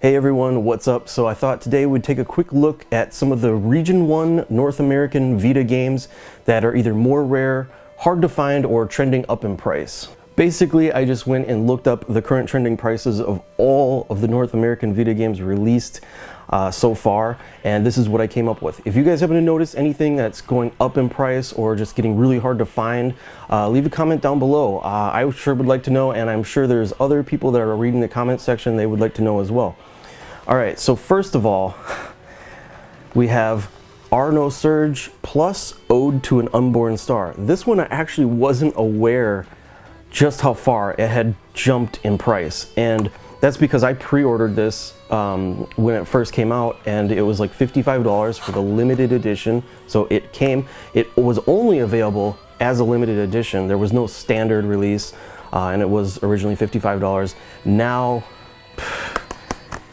Hey everyone, what's up? So I thought today we'd take a quick look at some of the Region 1 North American Vita games that are either more rare, hard to find, or trending up in price. Basically, I just went and looked up the current trending prices of all of the North American Vita games released so far, and this is what I came up with. If you guys happen to notice anything that's going up in price or just getting really hard to find, leave a comment down below. I sure would like to know, and I'm sure there's other people that are reading the comment section, they would like to know as well. Alright, so first of all, we have our Nosurge Plus Ode to an Unborn Star. This one I actually wasn't aware just how far it had jumped in price, and that's because I pre-ordered this when it first came out, and it was like $55 for the limited edition. So it was only available as a limited edition. There was no standard release, and it was originally $55. Now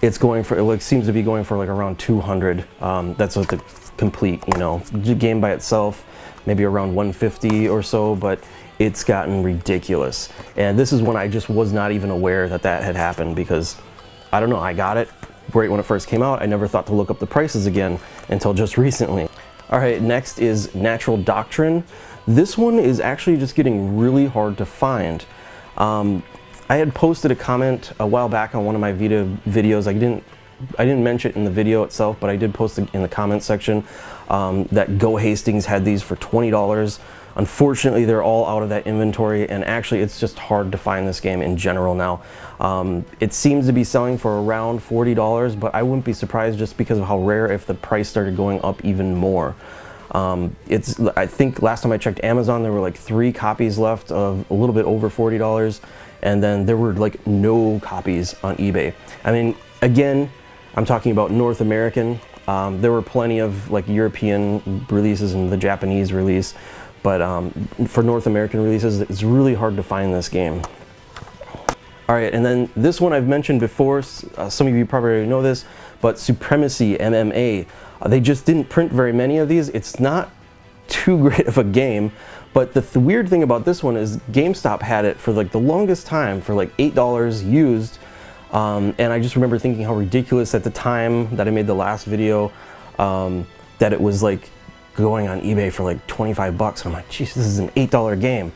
it's going for, it seems to be going for like around 200. That's what the complete, game by itself, maybe around 150 or so, but it's gotten ridiculous. And this is one I just was not even aware that had happened, because I don't know, I got it right when it first came out. I never thought to look up the prices again until just recently. All right, next is Natural Doctrine. This one is actually just getting really hard to find. I had posted a comment a while back on one of my Vita videos. I didn't mention it in the video itself, but I did post it in the comment section that Go Hastings had these for $20. Unfortunately, they're all out of that inventory, and actually it's just hard to find this game in general now. It seems to be selling for around $40, but I wouldn't be surprised just because of how rare if the price started going up even more. I think last time I checked Amazon, there were like 3 copies left of a little bit over $40, and then there were like no copies on eBay. I mean, again, I'm talking about North American. There were plenty of like European releases and the Japanese release, but for North American releases, it's really hard to find this game. All right, and then this one I've mentioned before, some of you probably already know this, but Supremacy MMA. They just didn't print very many of these. It's not too great of a game, but the weird thing about this one is Gamestop had it for like the longest time for like $8 used, and I just remember thinking how ridiculous at the time that I made the last video that it was like going on eBay for like 25 bucks. I'm like, geez, this is an $8 game.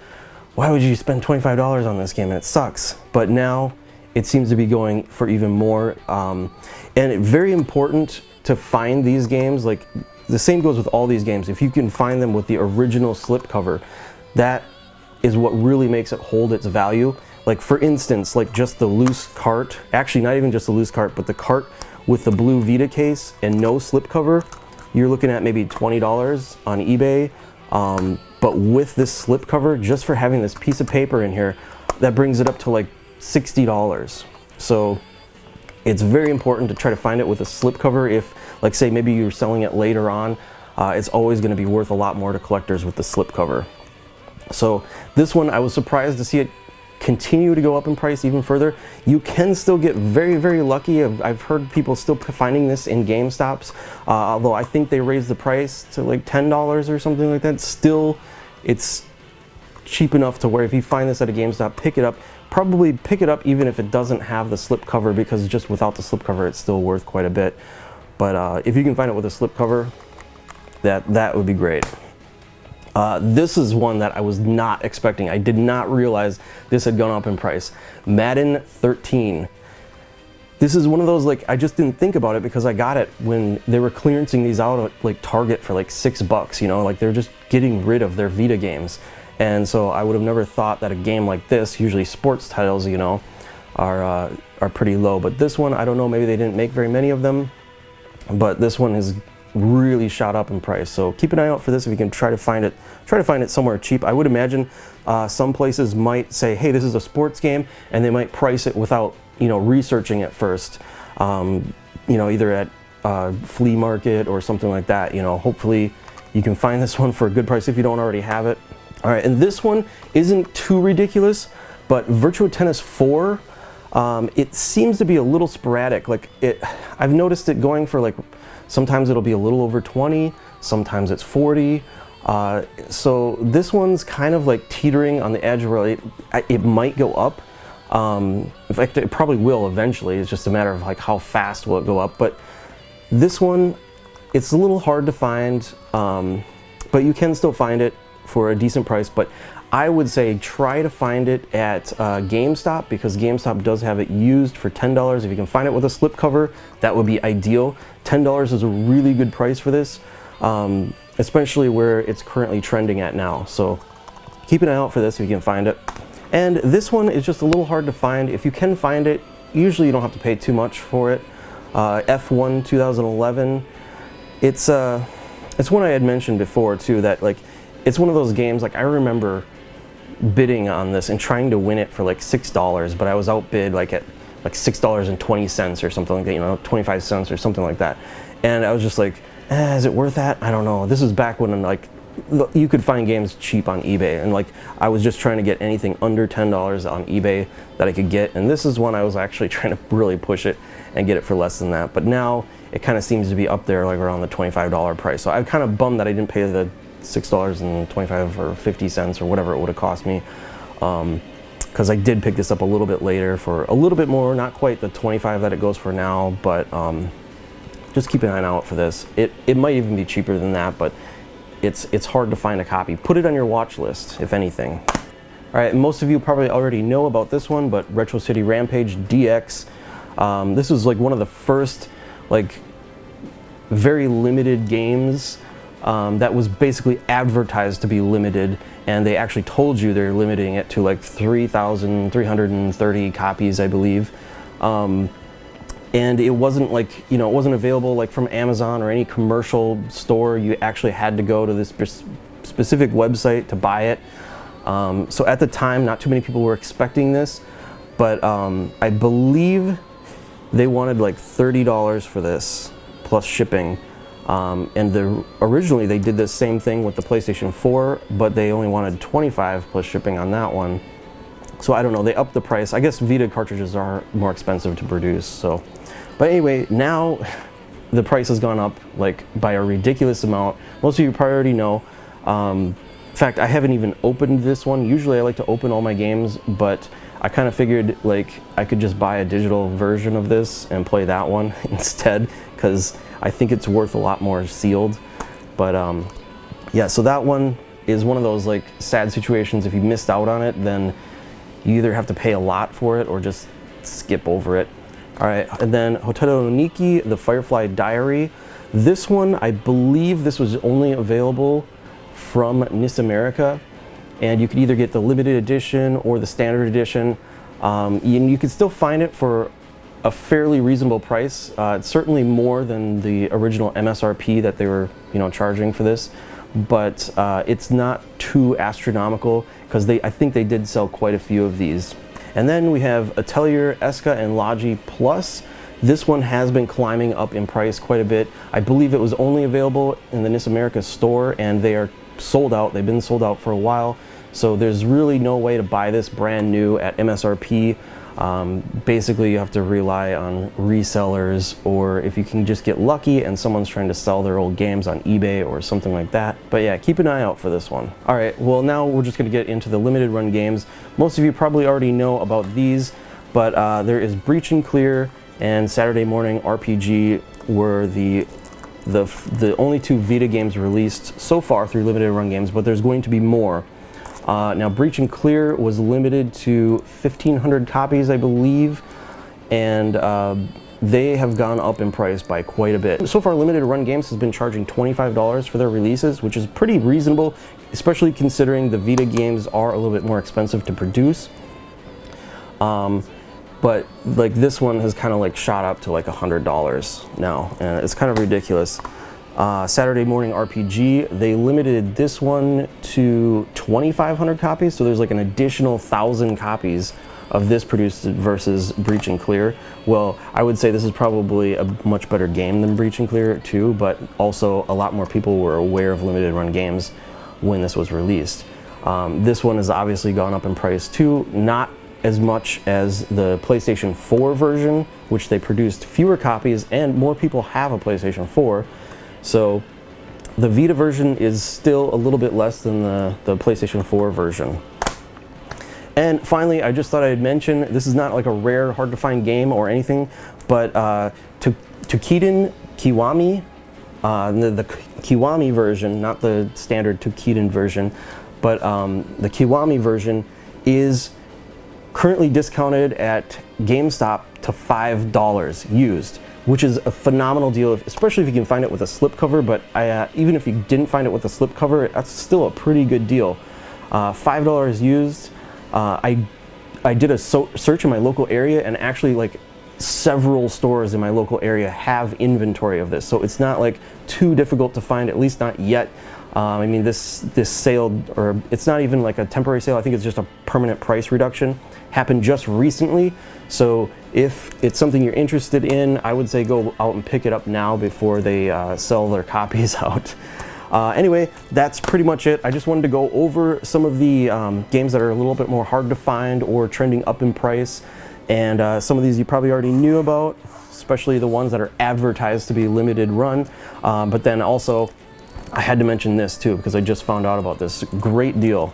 Why would you spend $25 on this game? And it sucks. But now it seems to be going for even more. And it's very important to find these games. Like the same goes with all these games. If you can find them with the original slipcover, that is what really makes it hold its value. Like for instance, like just the loose cart, actually not even just the loose cart, but the cart with the blue Vita case and no slipcover, you're looking at maybe $20 on eBay. But with this slipcover, just for having this piece of paper in here, that brings it up to like $60. So it's very important to try to find it with a slipcover. If, like say, maybe you're selling it later on, it's always going to be worth a lot more to collectors with the slipcover. So this one, I was surprised to see it continue to go up in price even further. You can still get very, very lucky. I've heard people still finding this in GameStops, although I think they raised the price to like $10 or something like that. Still, it's cheap enough to where if you find this at a GameStop, pick it up. Probably pick it up even if it doesn't have the slipcover, because just without the slipcover, it's still worth quite a bit. But if you can find it with a slipcover, that would be great. This is one that I was not expecting. I did not realize this had gone up in price. Madden XIII. This is one of those, like, I just didn't think about it because I got it when they were clearancing these out at like Target for like $6, like they're just getting rid of their Vita games. And so I would have never thought that a game like this, usually sports titles, are pretty low. But this one, I don't know, maybe they didn't make very many of them, but this one is really shot up in price. So keep an eye out for this if you can try to find it somewhere cheap. I would imagine some places might say, hey, this is a sports game, and they might price it without researching it first, either at flea market or something like that. Hopefully you can find this one for a good price if you don't already have it. All right, and this one isn't too ridiculous, but Virtua Tennis 4, it seems to be a little sporadic. Like I've noticed it going for like, sometimes it'll be a little over 20, sometimes it's 40. So this one's kind of like teetering on the edge where it might go up. In fact, it probably will eventually. It's just a matter of like how fast will it go up. But this one, it's a little hard to find, but you can still find it for a decent price. But I would say try to find it at Gamestop, because Gamestop does have it used for $10. If you can find it with a slipcover, that would be ideal. $10 is a really good price for this, especially where it's currently trending at now. So keep an eye out for this if you can find it. And this one is just a little hard to find. If you can find it, usually you don't have to pay too much for it. F1 2011. It's one I had mentioned before too, that like it's one of those games, like I remember bidding on this and trying to win it for like $6, but I was outbid like at like $6.20 or something like that, you know, 25 cents or something like that. And I was just like, is it worth that? I don't know. This is back when like you could find games cheap on eBay, and like I was just trying to get anything under $10 on eBay that I could get, and this is one I was actually trying to really push it and get it for less than that. But now it kind of seems to be up there like around the $25 price. So I'm kind of bummed that I didn't pay the $6.25 or 50 cents or whatever it would have cost me, because I did pick this up a little bit later for a little bit more, not quite the 25 that it goes for now, but just keep an eye out for this. It might even be cheaper than that, but it's hard to find a copy. Put it on your watch list, if anything. All right, most of you probably already know about this one, but Retro City Rampage DX. This was like one of the first like very limited games that was basically advertised to be limited, and they actually told you they're limiting it to like 3,330 copies, I believe. And it wasn't like, you know, it wasn't available like from Amazon or any commercial store. You actually had to go to this specific website to buy it. So at the time, not too many people were expecting this, but I believe they wanted like $30 for this plus shipping. And originally they did the same thing with the PlayStation 4, but they only wanted $25 plus shipping on that one. So I don't know, they upped the price. I guess Vita cartridges are more expensive to produce, so. But anyway, now the price has gone up like by a ridiculous amount. Most of you probably already know. In fact, I haven't even opened this one. Usually I like to open all my games, but I kind of figured like I could just buy a digital version of this and play that one instead, because I think it's worth a lot more sealed. But yeah, so that one is one of those like sad situations. If you missed out on it, then you either have to pay a lot for it or just skip over it. All right, and then htoL Aniki, the Firefly Diary. This one, I believe this was only available from NISAmerica, and you could either get the limited edition or the standard edition. And you could still find it for a fairly reasonable price. It's certainly more than the original MSRP that they were, you know, charging for this, but it's not too astronomical, because I think they did sell quite a few of these. And then we have Atelier Escha Logy Plus. This one has been climbing up in price quite a bit. I believe it was only available in the NISAmerica store, and they are sold out. They've been sold out for a while, so there's really no way to buy this brand new at MSRP. Basically you have to rely on resellers, or if you can just get lucky and someone's trying to sell their old games on eBay or something like that. But yeah, keep an eye out for this one. All right, well now we're just going to get into the limited run games. Most of you probably already know about these, but there is Breach and Clear and Saturday Morning RPG were the only two Vita games released so far through limited run games, but there's going to be more. Now Breach and Clear was limited to 1,500 copies, I believe, and they have gone up in price by quite a bit. So far, limited run games has been charging $25 for their releases, which is pretty reasonable, especially considering the Vita games are a little bit more expensive to produce. But like this one has kind of like shot up to like $100 now, and it's kind of ridiculous. Saturday Morning RPG, they limited this one to 2,500 copies, so there's like an additional 1,000 copies of this produced versus Breach and Clear. Well, I would say this is probably a much better game than Breach and Clear too, but also a lot more people were aware of limited run games when this was released. This one has obviously gone up in price too, not as much as the PlayStation 4 version, which they produced fewer copies and more people have a PlayStation 4. So the Vita version is still a little bit less than the PlayStation 4 version. And finally, I just thought I'd mention, this is not like a rare, hard to find game or anything, but Toukiden Kiwami, the Kiwami version, not the standard Toukiden version, but the Kiwami version is currently discounted at Gamestop to $5 used, which is a phenomenal deal, especially if you can find it with a slipcover. But even if you didn't find it with a slipcover, that's still a pretty good deal. $5 used. I did a search in my local area, and actually like several stores in my local area have inventory of this, so it's not like too difficult to find, at least not yet. I mean, this sale, or it's not even like a temporary sale, I think it's just a permanent price reduction, happened just recently. So if it's something you're interested in, I would say go out and pick it up now before they sell their copies out. Anyway, that's pretty much it. I just wanted to go over some of the games that are a little bit more hard to find or trending up in price. And some of these you probably already knew about, especially the ones that are advertised to be limited run. But then also, I had to mention this too, because I just found out about this great deal.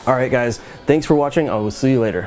All right, guys, thanks for watching. I will see you later.